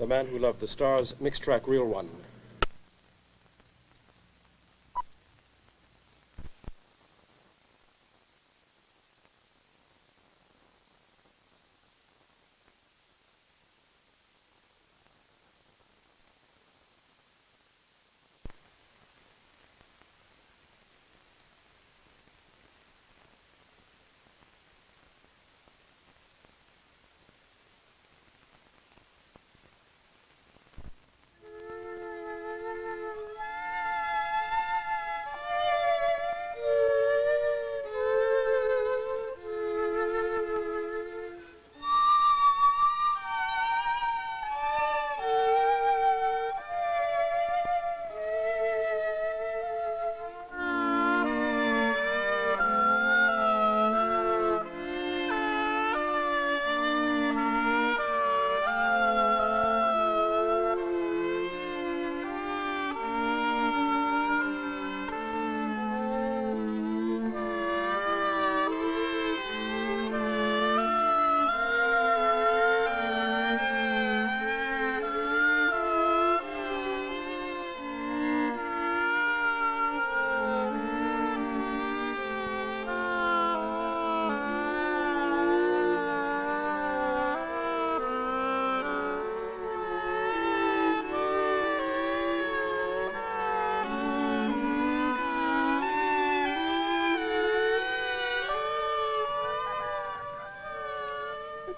The Man Who Loved the Stars, mixed track, reel 1.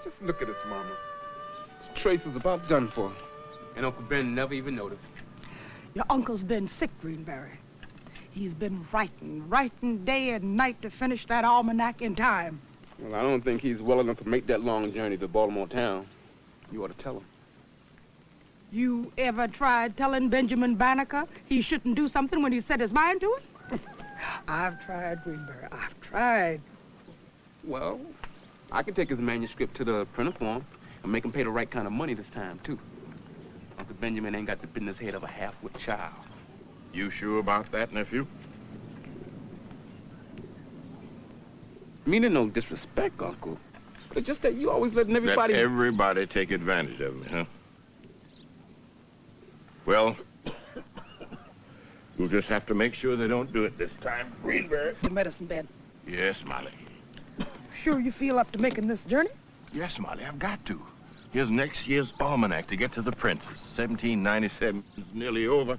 Just look at us, Mama. This Trace is about done for. And Uncle Ben never even noticed. Your uncle's been sick, Greenberry. He's been writing day and night to finish that almanac in time. Well, I don't think he's well enough to make that long journey to Baltimore town. You ought to tell him. You ever tried telling Benjamin Banneker he shouldn't do something when he set his mind to it? I've tried, Greenberry. I've tried. Well, I can take his manuscript to the printer for him and make him pay the right kind of money this time, too. Uncle Benjamin ain't got the business head of a half-wit child. You sure about that, nephew? Meaning no disrespect, Uncle. But it's just that you always letting everybody... Let everybody take advantage of me, huh? Well, you'll just have to make sure they don't do it this time, Greenberry. Your medicine bed. Yes, Molly. Sure you feel up to making this journey? Yes, Molly, I've got to. Here's next year's almanac to get to the princess. 1797 is nearly over.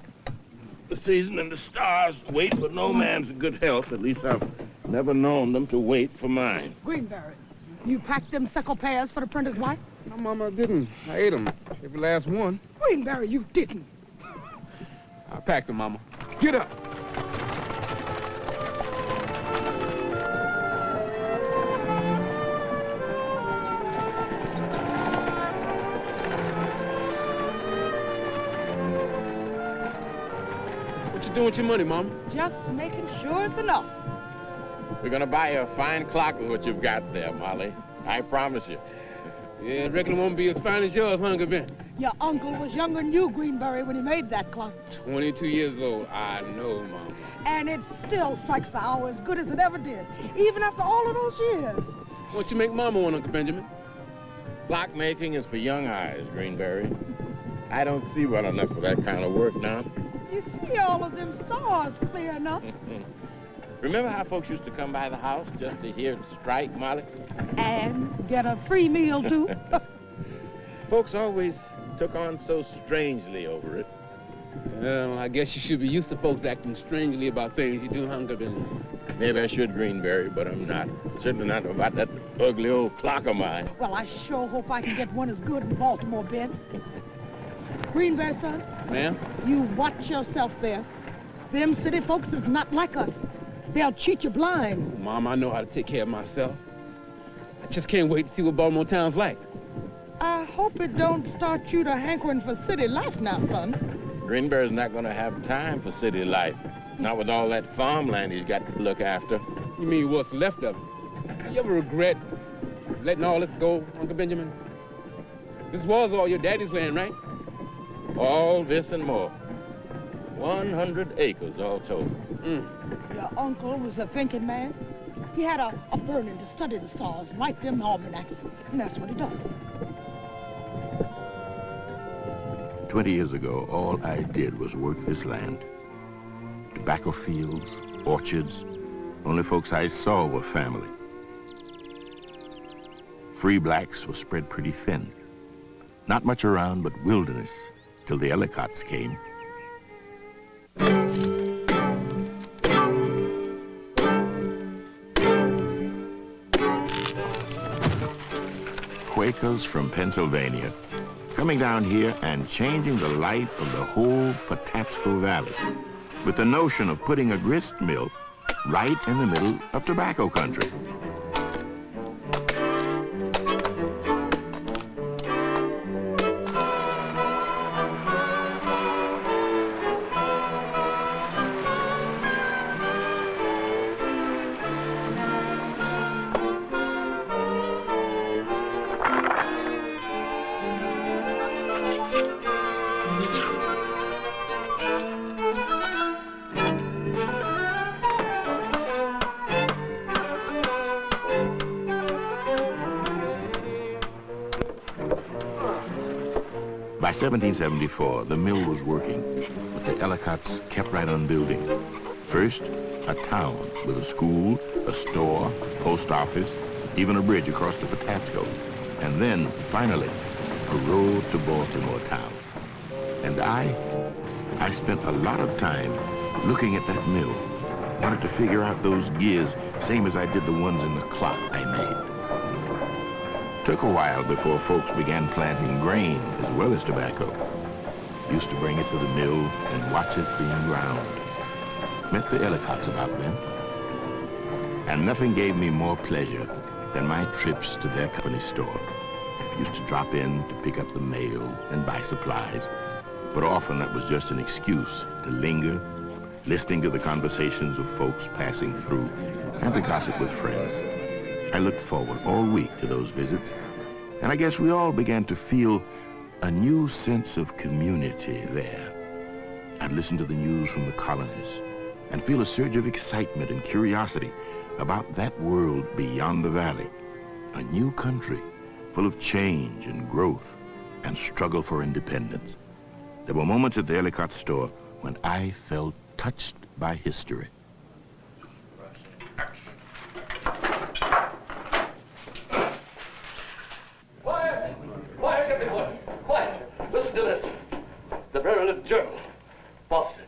The season and the stars wait for no man's good health. At least I've never known them to wait for mine. Greenberry, you packed them sickle pears for the printer's wife? No, Mama, I didn't. I ate them. Every last one. Greenberry, you didn't. I packed them, Mama. Get up. What you doing with your money, Mama? Just making sure it's enough. We're gonna buy you a fine clock with what you've got there, Molly. I promise you. Yeah, I reckon it won't be as fine as yours, huh, Uncle Ben? Your uncle was younger than you, Greenberry, when he made that clock. 22 years old. I know, Mama. And it still strikes the hour as good as it ever did, even after all of those years. What you make Mama want, Uncle Benjamin? Clockmaking is for young eyes, Greenberry. I don't see well enough for that kind of work now. You see all of them stars clear enough. Remember how folks used to come by the house just to hear it strike, Molly? And get a free meal, too. Folks always took on so strangely over it. Well, I guess you should be used to folks acting strangely about things you do, Uncle Benjamin. Maybe I should, Greenberry, but I'm not. Certainly not about that ugly old clock of mine. Well, I sure hope I can get one as good in Baltimore, Ben. Greenberry, son. Ma'am? You watch yourself there. Them city folks is not like us. They'll cheat you blind. Mom, I know how to take care of myself. I just can't wait to see what Baltimore town's like. I hope it don't start you to hankering for city life now, son. Greenberry's not going to have time for city life. Not with all that farmland he's got to look after. You mean what's left of it? You ever regret letting all this go, Uncle Benjamin? This was all your daddy's land, right? All this and more. 100 acres all told. Your uncle was a thinking man. He had a burning to study the stars, write them almanacs, and that's what he done. 20 years ago, all I did was work this land. Tobacco fields, orchards, only folks I saw were family. Free blacks were spread pretty thin. Not much around but wilderness till the Ellicotts came. Quakers from Pennsylvania coming down here and changing the life of the whole Patapsco Valley with the notion of putting a grist mill right in the middle of tobacco country. By 1774, the mill was working, but the Ellicotts kept right on building. First, a town with a school, a store, post office, even a bridge across the Patapsco. And then, finally, a road to Baltimore town. And I spent a lot of time looking at that mill. Wanted to figure out those gears, same as I did the ones in the clock I made. Took a while before folks began planting grain as well as tobacco. Used to bring it to the mill and watch it being ground. Met the Ellicotts about then. And nothing gave me more pleasure than my trips to their company store. Used to drop in to pick up the mail and buy supplies, but often that was just an excuse to linger, listening to the conversations of folks passing through and to gossip with friends. I looked forward all week to those visits, and I guess we all began to feel a new sense of community there. I'd listen to the news from the colonies and feel a surge of excitement and curiosity about that world beyond the valley, a new country full of change and growth and struggle for independence. There were moments at the Ellicott store when I felt touched by history. Quiet, everyone. Quiet. Listen to this. The Maryland Journal. Boston.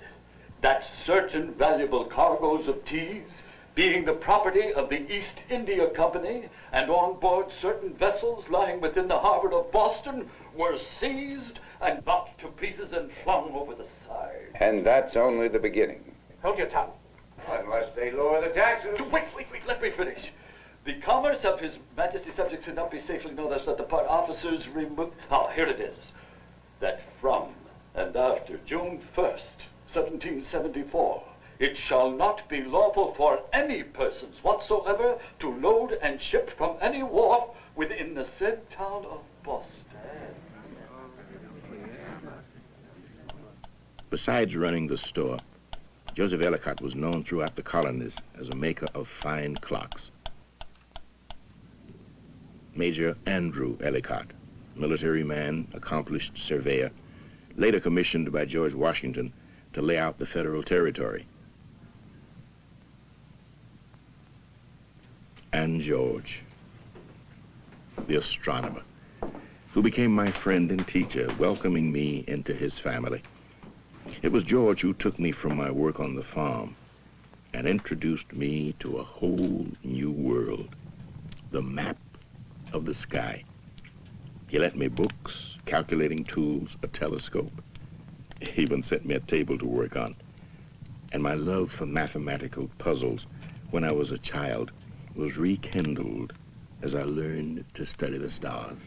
That certain valuable cargoes of teas, being the property of the East India Company, and on board certain vessels lying within the harbor of Boston, were seized and knocked to pieces and flung over the side. And that's only the beginning. Hold your tongue. Unless they lower the taxes. Wait, let me finish. The commerce of His Majesty's subjects cannot be safely known as that the part officers remove... Oh, here it is. That from and after June 1st, 1774, it shall not be lawful for any persons whatsoever to load and ship from any wharf within the said town of Boston. Besides running the store, Joseph Ellicott was known throughout the colonies as a maker of fine clocks. Major Andrew Ellicott, military man, accomplished surveyor, later commissioned by George Washington to lay out the federal territory. And George, the astronomer, who became my friend and teacher, welcoming me into his family. It was George who took me from my work on the farm and introduced me to a whole new world, the map of the sky. He lent me books, calculating tools, a telescope. He even sent me a table to work on. And my love for mathematical puzzles when I was a child was rekindled as I learned to study the stars.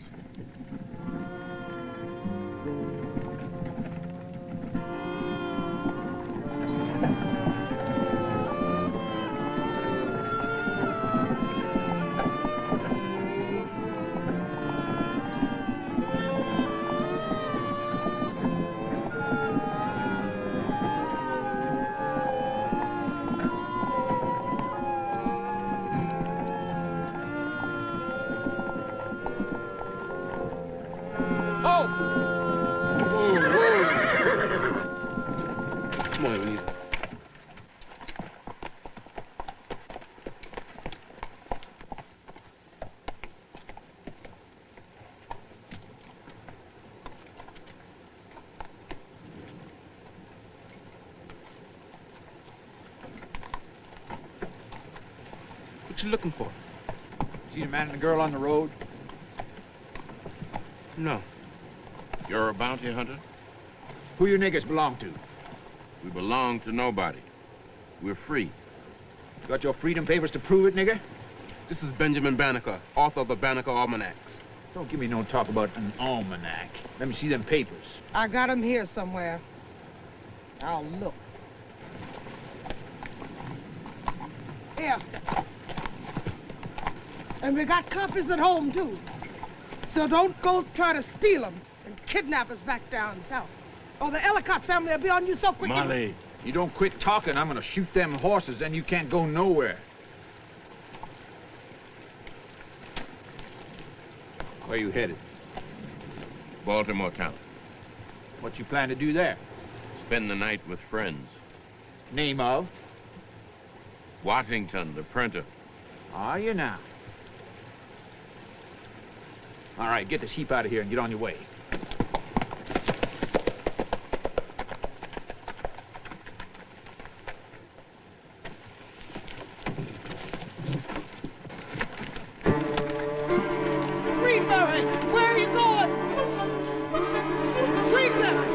What you looking for? See the man and the girl on the road? No. You're a bounty hunter? Who you niggas belong to? We belong to nobody. We're free. Got your freedom papers to prove it, nigga? This is Benjamin Banneker, author of the Banneker Almanacs. Don't give me no talk about an almanac. Let me see them papers. I got 'em here somewhere. I'll look. Here. And we got copies at home, too. So don't go try to steal 'em and kidnap us back down south. Or the Ellicott family will be on you so quick. Molly. You don't quit talking, I'm gonna shoot them horses, then you can't go nowhere. Where you headed? Baltimore town. What you plan to do there? Spend the night with friends. Name of? Waddington, the printer. Are you now? All right, get this heap out of here and get on your way. Greenberry, where are you going? Greenberry!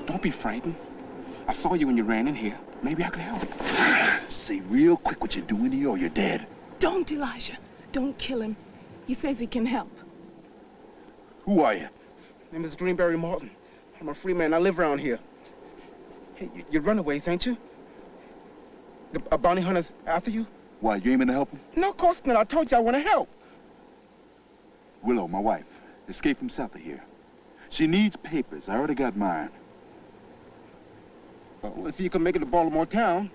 Don't be frightened. I saw you when you ran in here. Maybe I could help. Say real quick what you're doing here or you're dead. Don't, Elijah. Don't kill him. He says he can help. Who are you? My name is Greenberry Martin. I'm a free man. I live around here. Hey, you're runaways, ain't you? A bounty hunter's after you? Why, you aiming to help him? No, of course not. I told you I want to help. Willow, my wife, escaped from south of here. She needs papers. I already got mine. Well, if you can make it to Baltimore town,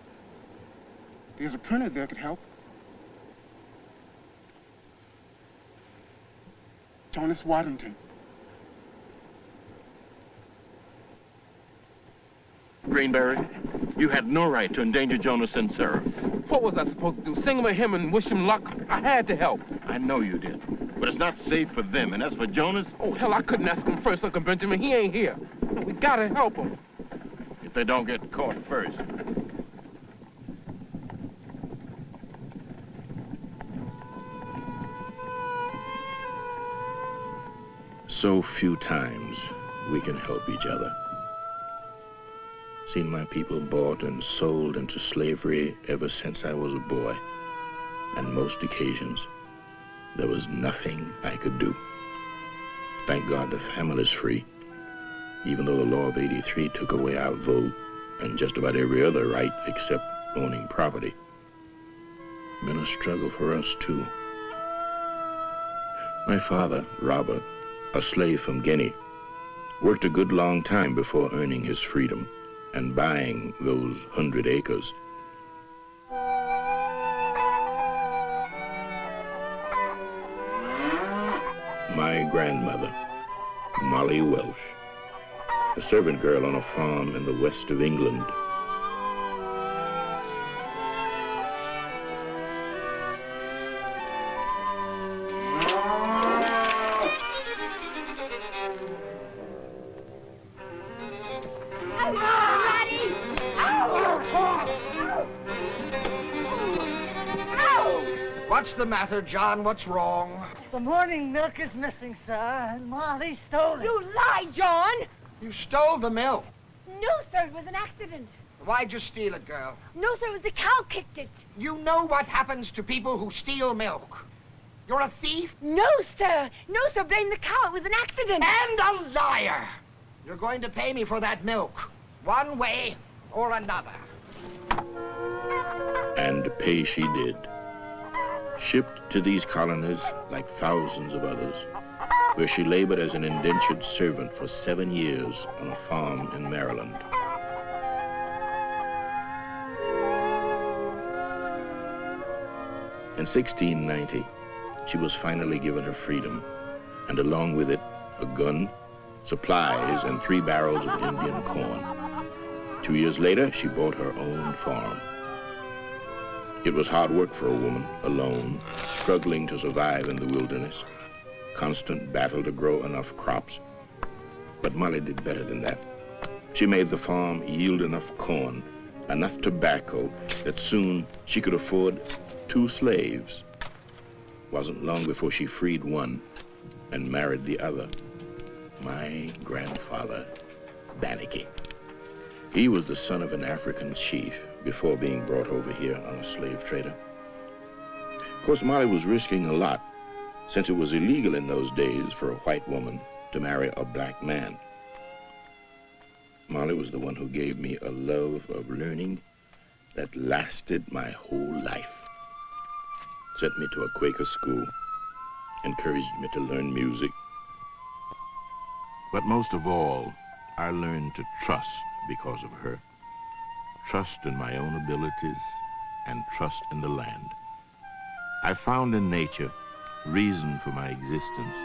there's a printer there could help. Jonas Waddington. Greenberry, you had no right to endanger Jonas and Sarah. What was I supposed to do? Sing him a hymn and wish him luck? I had to help. I know you did. But it's not safe for them. And as for Jonas, Oh, hell, I couldn't ask him first, Uncle Benjamin. He ain't here. We gotta help him. if they don't get caught first. So few times we can help each other. Seen my people bought and sold into slavery ever since I was a boy. And most occasions, there was nothing I could do. Thank God the family's free, even though the law of '83 took away our vote and just about every other right except owning property. Been a struggle for us, too. My father, Robert, a slave from Guinea, worked a good long time before earning his freedom and buying those 100 acres. My grandmother, Molly Welsh, a servant girl on a farm in the west of England. What's the matter, John? What's wrong? The morning milk is missing, sir, and Molly stole it. You lie, John! You stole the milk. No, sir, it was an accident. Why'd you steal it, girl? No, sir, it was the cow kicked it. You know what happens to people who steal milk. You're a thief? No, sir. No, sir, blame the cow. It was an accident. And a liar! You're going to pay me for that milk, one way or another. And pay she did. Shipped to these colonies like thousands of others, where she labored as an indentured servant for 7 years on a farm in Maryland. In 1690, she was finally given her freedom, and along with it, a gun, supplies, and 3 barrels of Indian corn. 2 years later, she bought her own farm. It was hard work for a woman, alone, struggling to survive in the wilderness. Constant battle to grow enough crops. But Molly did better than that. She made the farm yield enough corn, enough tobacco, that soon she could afford 2 slaves. Wasn't long before she freed one and married the other, my grandfather, Bannaky. He was the son of an African chief before being brought over here on a slave trader. Of course, Molly was risking a lot, since it was illegal in those days for a white woman to marry a black man. Molly was the one who gave me a love of learning that lasted my whole life. Sent me to a Quaker school, encouraged me to learn music. But most of all, I learned to trust because of her. Trust in my own abilities and trust in the land. I found in nature reason for my existence,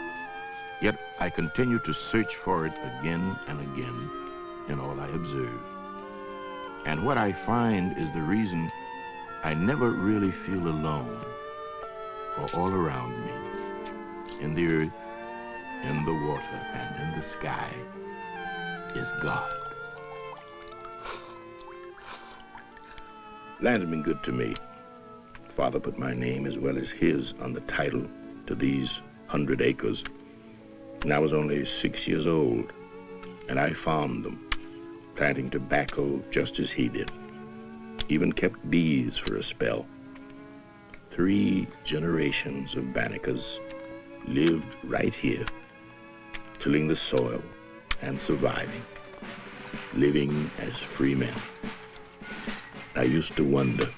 yet I continue to search for it again and again in all I observe. And what I find is the reason I never really feel alone, for all around me, in the earth, in the water, and in the sky, is God. Land's been good to me. Father put my name as well as his on the title to these 100 acres. And I was only 6 years old, and I farmed them, planting tobacco just as he did. Even kept bees for a spell. 3 generations of Bannakers lived right here, tilling the soil and surviving, living as free men. I used to wonder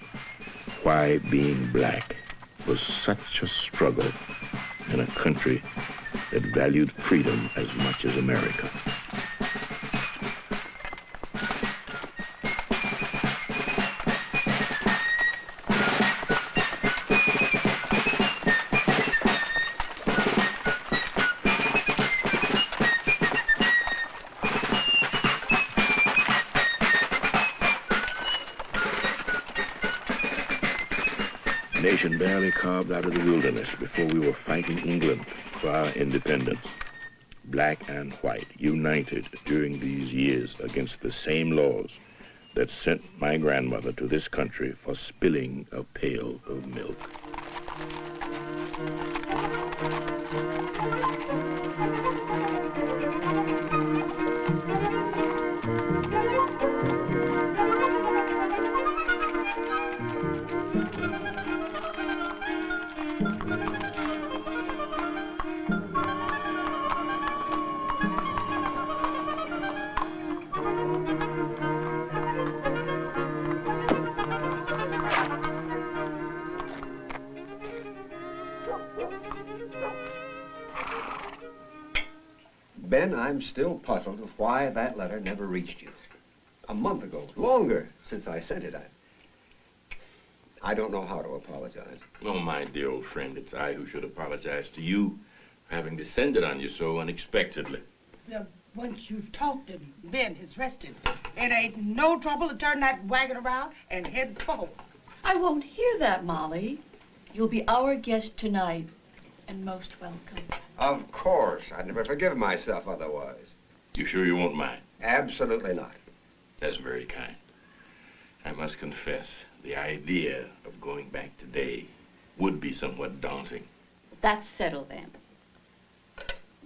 why being black was such a struggle in a country that valued freedom as much as America. The nation barely carved out of the wilderness before we were fighting England for our independence. Black and white united during these years against the same laws that sent my grandmother to this country for spilling a pail of milk. Ben, I'm still puzzled of why that letter never reached you. A month ago, longer since I sent it. I don't know how to apologize. Oh, my dear old friend, it's I who should apologize to you for having descended on you so unexpectedly. Now, once you've talked and Ben has rested, it ain't no trouble to turn that wagon around and head for home. I won't hear that, Molly. You'll be our guest tonight, and most welcome. Of course. I'd never forgive myself otherwise. You sure you won't mind? Absolutely not. That's very kind. I must confess, the idea of going back today would be somewhat daunting. That's settled then.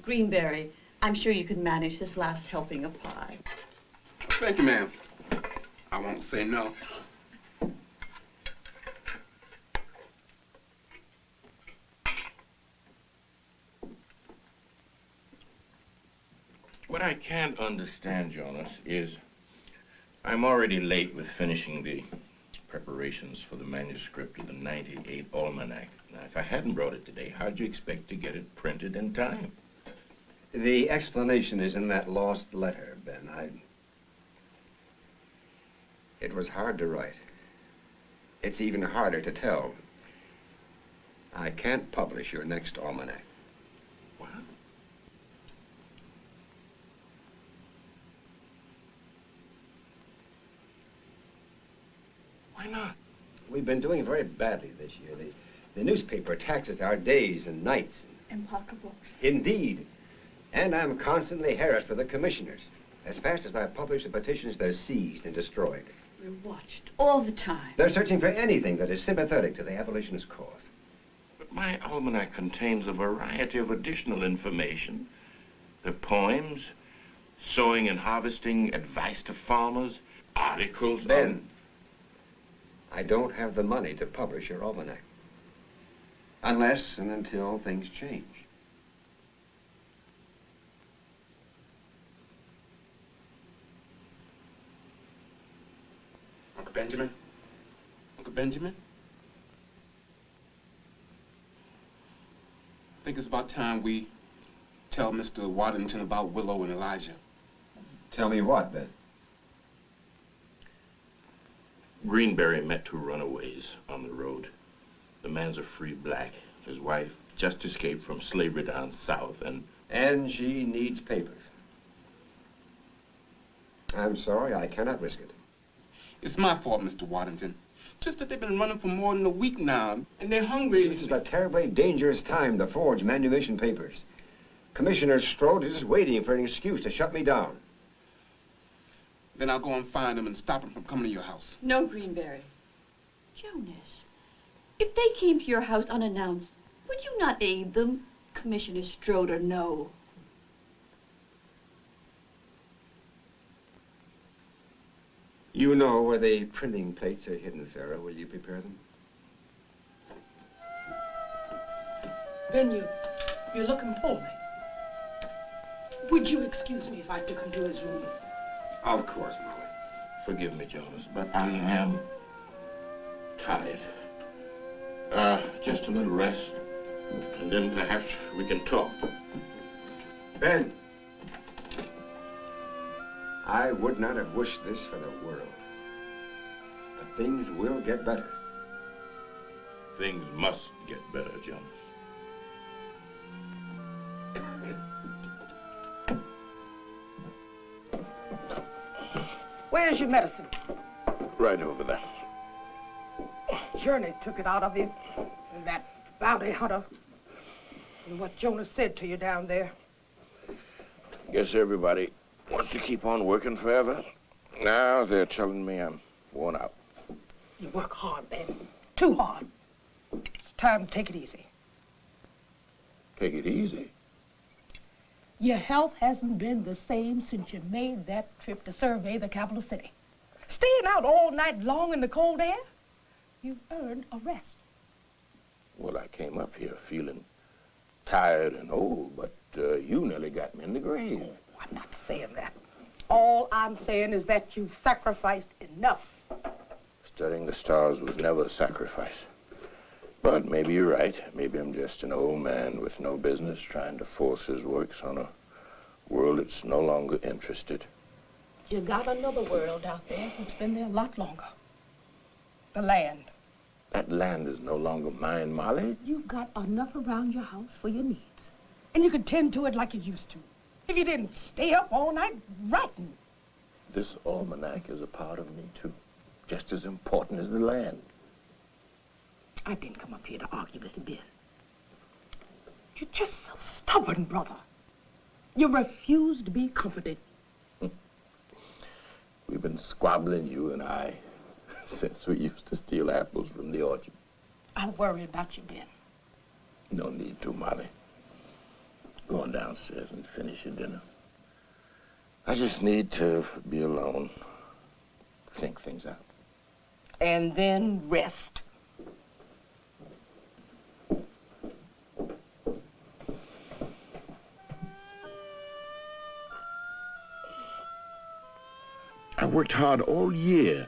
Greenberry, I'm sure you can manage this last helping of pie. Thank you, ma'am. I won't say no. What I can't understand, Jonas, is I'm already late with finishing the preparations for the manuscript of the 98 Almanac. Now, if I hadn't brought it today, how'd you expect to get it printed in time? The explanation is in that lost letter, Ben. It was hard to write. It's even harder to tell. I can't publish your next almanac. What? Why not? We've been doing very badly this year. The newspaper taxes our days and nights. And pocketbooks. Indeed. And I'm constantly harassed by the commissioners. As fast as I publish the petitions, they're seized and destroyed. We're watched all the time. They're searching for anything that is sympathetic to the abolitionist cause. But my almanac contains a variety of additional information. The poems, sowing and harvesting advice to farmers, articles Ben, I don't have the money to publish your almanac. Unless and until things change. Uncle Benjamin? Uncle Benjamin? I think it's about time we tell Mr. Waddington about Willow and Elijah. Tell me what, Ben? Greenberry met two runaways on the road. The man's a free black. His wife just escaped from slavery down south, And she needs papers. I'm sorry, I cannot risk it. It's my fault, Mr. Waddington. Just that they've been running for more than a week now, and they're hungry. This is a terribly dangerous time to forge manumission papers. Commissioner Strode is just waiting for an excuse to shut me down. Then I'll go and find them and stop them from coming to your house. No, Greenberry. Jonas, if they came to your house unannounced, would you not aid them, Commissioner Strode or no? You know where the printing plates are hidden, Sarah. Will you prepare them? Ben, you're looking for me. Would you excuse me if I took him to his room? Of course, Molly. forgive me, Jonas, but I am tired. Just a little rest, and then perhaps we can talk. Ben, I would not have wished this for the world. But things will get better. Things must get better, Jonas. Where's your medicine? Right over there. Journey took it out of you. And that bounty hunter. And what Jonas said to you down there. Guess everybody wants to keep on working forever. Now they're telling me I'm worn out. You work hard, Ben. Too hard. It's time to take it easy. Take it easy. Your health hasn't been the same since you made that trip to survey the capital city. Staying out all night long in the cold air, you've earned a rest. Well, I came up here feeling tired and old, but you nearly got me in the grave. Oh, I'm not saying that. All I'm saying is that you've sacrificed enough. Studying the stars was never a sacrifice. But maybe you're right. Maybe I'm just an old man with no business trying to force his works on a world that's no longer interested. You got another world out there that's been there a lot longer. The land. That land is no longer mine, Molly. You've got enough around your house for your needs. And you could tend to it like you used to. If you didn't stay up all night writing. This almanac is a part of me, too. Just as important as the land. I didn't come up here to argue with you, Ben. You're just so stubborn, brother. You refuse to be comforted. We've been squabbling, you and I, since we used to steal apples from the orchard. I'll worry about you, Ben. No need to, Molly. Go on downstairs and finish your dinner. I just need to be alone. Think things out. And then rest. I worked hard all year.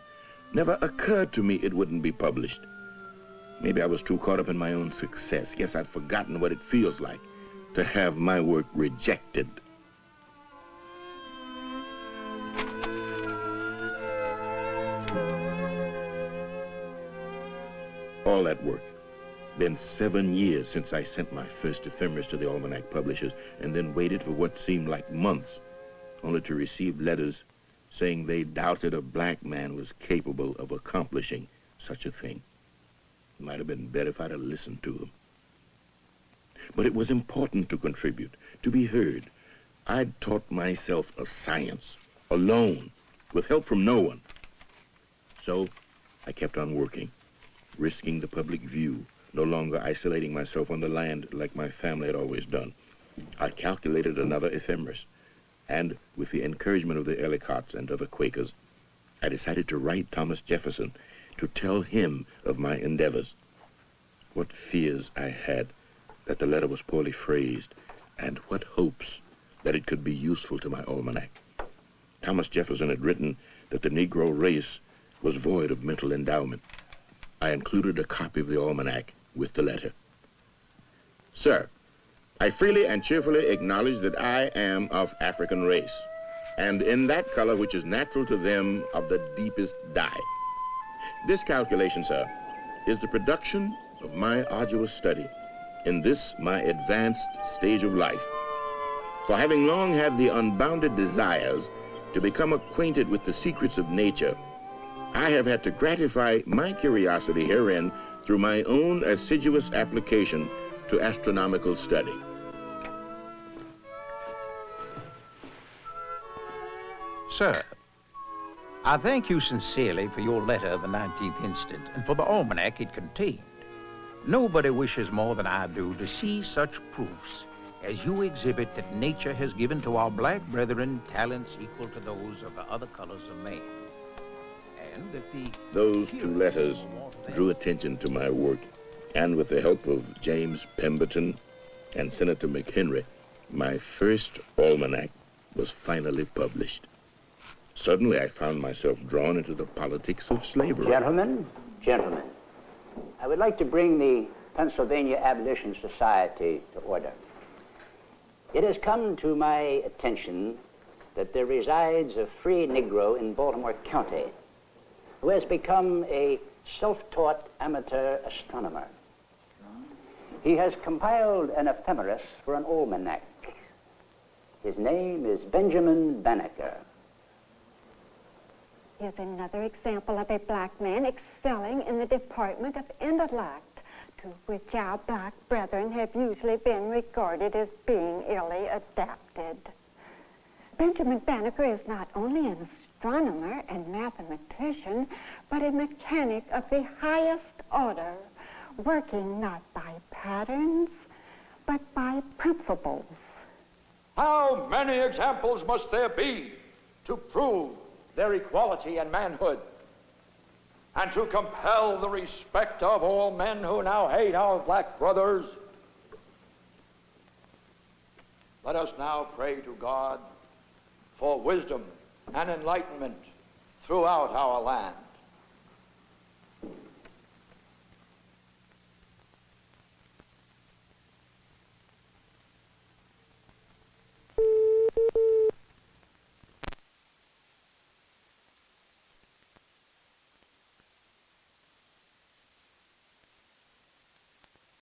Never occurred to me it wouldn't be published. Maybe I was too caught up in my own success. Guess I'd forgotten what it feels like to have my work rejected. All that work. Been 7 years since I sent my first ephemeris to the Almanac publishers, and then waited for what seemed like months, only to receive letters saying they doubted a black man was capable of accomplishing such a thing. It might have been better if I'd have listened to them. But it was important to contribute, to be heard. I'd taught myself a science, alone, with help from no one. So I kept on working, risking the public view, no longer isolating myself on the land like my family had always done. I calculated another ephemeris, and with the encouragement of the Ellicotts and other Quakers, I decided to write Thomas Jefferson to tell him of my endeavors. What fears I had that the letter was poorly phrased, and what hopes that it could be useful to my almanac. Thomas Jefferson had written that the Negro race was void of mental endowment. I included a copy of the almanac with the letter. Sir, I freely and cheerfully acknowledge that I am of African race, and in that color which is natural to them of the deepest dye. This calculation, sir, is the production of my arduous study in this my advanced stage of life. For having long had the unbounded desires to become acquainted with the secrets of nature, I have had to gratify my curiosity herein through my own assiduous application to astronomical study. Sir, I thank you sincerely for your letter of the 19th instant and for the almanac it contained. Nobody wishes more than I do to see such proofs as you exhibit that nature has given to our black brethren talents equal to those of the other colors of man. And if those two letters drew attention to my work, and with the help of James Pemberton and Senator McHenry, my first almanac was finally published. Suddenly, I found myself drawn into the politics of slavery. Gentlemen, I would like to bring the Pennsylvania Abolition Society to order. It has come to my attention that there resides a free Negro in Baltimore County who has become a self-taught amateur astronomer. He has compiled an ephemeris for an almanac. His name is Benjamin Banneker. Here's another example of a black man excelling in the department of intellect, to which our black brethren have usually been regarded as being illy adapted. Benjamin Banneker is not only an astronomer and mathematician, but a mechanic of the highest order, working not by patterns, but by principles. How many examples must there be to prove their equality and manhood, and to compel the respect of all men who now hate our black brothers? Let us now pray to God for wisdom and enlightenment throughout our land.